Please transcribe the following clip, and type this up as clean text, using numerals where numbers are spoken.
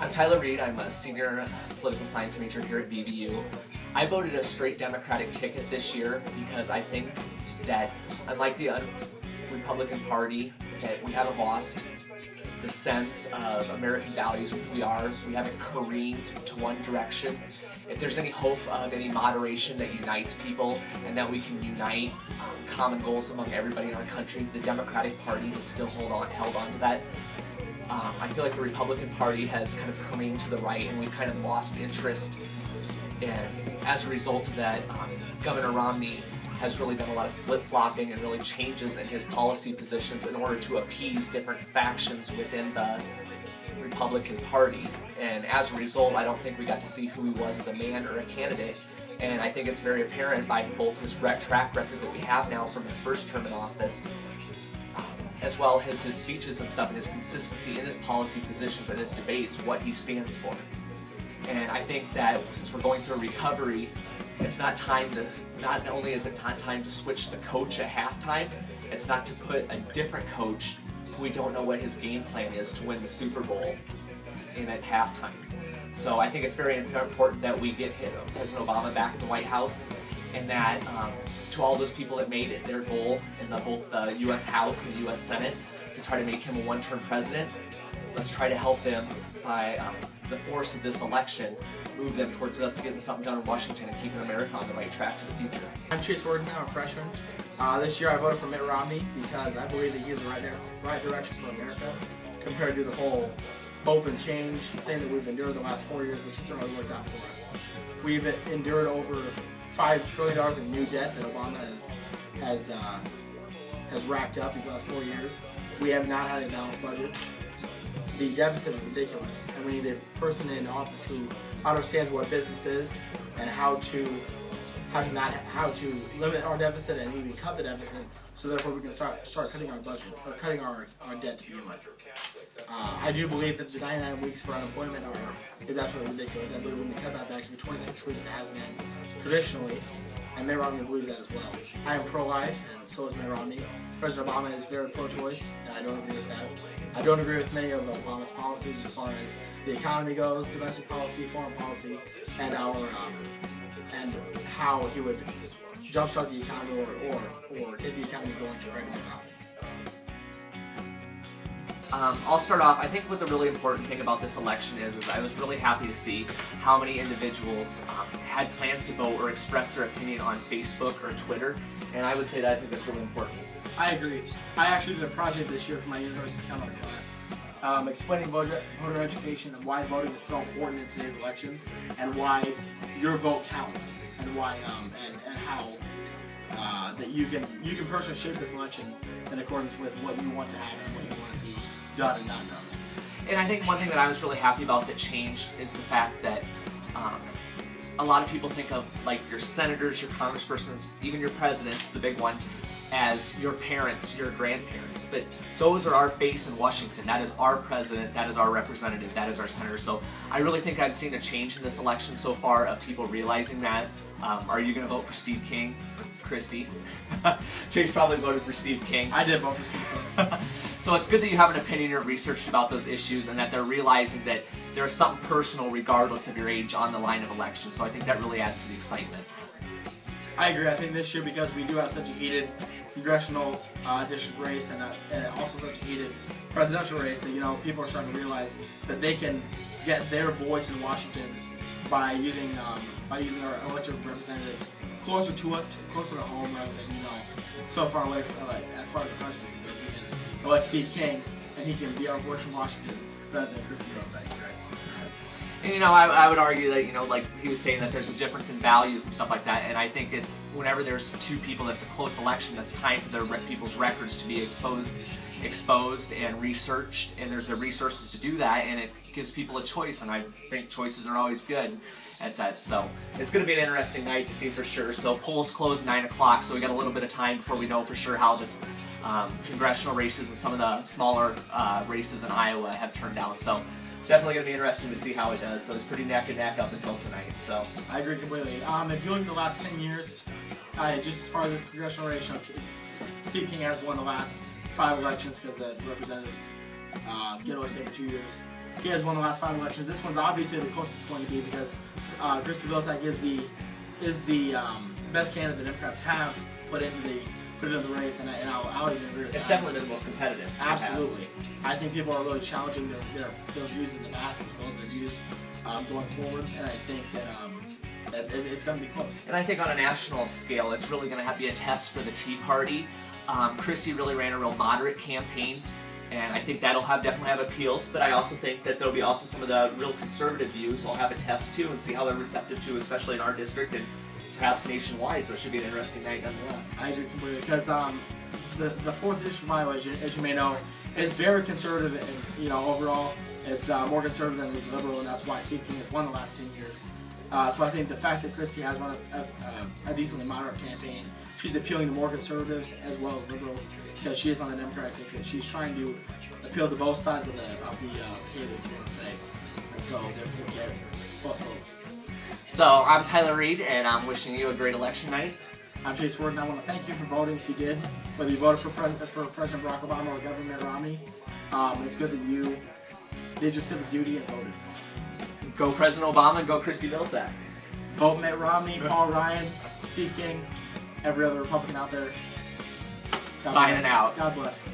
I'm Tyler Reed. I'm a senior political science major here at BVU. I voted a straight Democratic ticket this year because I think that, unlike the Republican Party, that we haven't lost the sense of American values of who we are. We haven't careened to one direction. If there's any hope of any moderation that unites people and that we can unite common goals among everybody in our country, the Democratic Party has still held on to that. I feel like the Republican Party has kind of careened to the right, and we've kind of lost interest. And as a result of that, Governor Romney has really done a lot of flip-flopping and really changes in his policy positions in order to appease different factions within the Republican Party. And as a result, I don't think we got to see who he was as a man or a candidate. And I think it's very apparent by both his track record that we have now from his first term in office, as well as his speeches and stuff, and his consistency in his policy positions and his debates, what he stands for. And I think that since we're going through a recovery, it's not only is it not time to switch the coach at halftime, it's not to put a different coach who we don't know what his game plan is to win the Super Bowl in at halftime. So I think it's very important that we get President Obama back in the White House, and that to all those people that made it their goal in both the U.S. House and the U.S. Senate to try to make him a one-term president, let's try to help them by the force of this election, move them towards let's getting something done in Washington and keeping America on the right track to the future. I'm Chase Worden, I'm a freshman. This year I voted for Mitt Romney because I believe that he is the right direction for America compared to the whole hope and change thing that we've endured the last 4 years, which has certainly worked out for us. We've endured over $5 trillion in new debt that Obama has racked up these last 4 years. We have not had a balanced budget. The deficit is ridiculous, and we need a person in office who understands what business is and how to limit our deficit and even cut the deficit, so therefore we can start cutting our budget or cutting our debt to begin with. I do believe that the 99 weeks for unemployment is absolutely ridiculous. I believe we can cut that back to the 26 weeks it has been traditionally, and Mitt Romney believes that as well. I am pro-life, and so is Mitt Romney. President Obama is very pro-choice, and I don't agree with that. I don't agree with many of Obama's policies as far as the economy goes, domestic policy, foreign policy, and and how he would jumpstart the economy or get the economy going compared to Mitt Romney. I'll start off. I think what the really important thing about this election is I was really happy to see how many individuals had plans to vote or express their opinion on Facebook or Twitter, and I would say that I think that's really important. I agree. I actually did a project this year for my university seminar class, explaining voter education and why voting is so important in today's elections, and why your vote counts, and why and how that you can personally shape this election in accordance with what you want to happen and what you want to see done and not done. And I think one thing that I was really happy about that changed is the fact that a lot of people think of like your senators, your congresspersons, even your presidents, the big one, as your parents, your grandparents, but those are our face in Washington. That is our president, that is our representative, that is our senator. So I really think I've seen a change in this election so far of people realizing that. Are you going to vote for Steve King or Christie? Chase probably voted for Steve King. I did vote for Steve King. So it's good that you have an opinion or researched about those issues, and that they're realizing that there's something personal regardless of your age on the line of election. So I think that really adds to the excitement. I agree. I think this year, because we do have such a heated congressional district race and also such a heated presidential race, that people are starting to realize that they can get their voice in Washington by using our elected representatives closer to us, closer to home, rather than so far away from, as far as the presidency goes. We can elect Steve King, and he can be our voice in Washington rather than Christie Hillside. And I would argue that like he was saying, that there's a difference in values and stuff like that, and I think it's whenever there's two people that's a close election, that's time for their people's records to be exposed and researched, and there's the resources to do that, and it gives people a choice, and I think choices are always good as that. So it's going to be an interesting night to see for sure. So polls close at 9 o'clock, so we got a little bit of time before we know for sure how this congressional races and some of the smaller races in Iowa have turned out. So it's definitely going to be interesting to see how it does. So it's pretty neck and neck up until tonight. So I agree completely. If you look at the last 10 years, just as far as this congressional race, Steve King has won the last 5 elections because the representatives get elected every 2 years. he has won the last 5 elections. This one's obviously the closest it's going to be because Christy Vilsack is the best candidate the Democrats have put into the race, and I'll even agree with that. It's definitely been the most competitive. Absolutely. I think people are really challenging their views in the mass as well as their views going forward, and I think that it's going to be close. And I think on a national scale, it's really going to have to be a test for the Tea Party. Christie really ran a real moderate campaign, and I think that'll definitely have appeals, but I also think that there'll be also some of the real conservative views will have a test too and see how they're receptive to, especially in our district and perhaps nationwide, so it should be an interesting night nonetheless. I agree completely, because the 4th District of Iowa, as you may know, is very conservative, and overall, it's more conservative than it is liberal, and that's why Steve King has won the last 10 years. So I think the fact that Christie has run a decently moderate campaign, she's appealing to more conservatives as well as liberals because she is on the Democratic ticket. She's trying to appeal to both sides of the table, if you want to say, and so therefore get both votes. So I'm Tyler Reed, and I'm wishing you a great election night. I'm Chase Ward, and I want to thank you for voting if you did, whether you voted for President Barack Obama or Governor Mitt Romney. It's good that you did your civic duty and voted. Go President Obama and go Christie Vilsack. Vote Mitt Romney, Paul Ryan, Steve King, every other Republican out there. Signing out. God bless.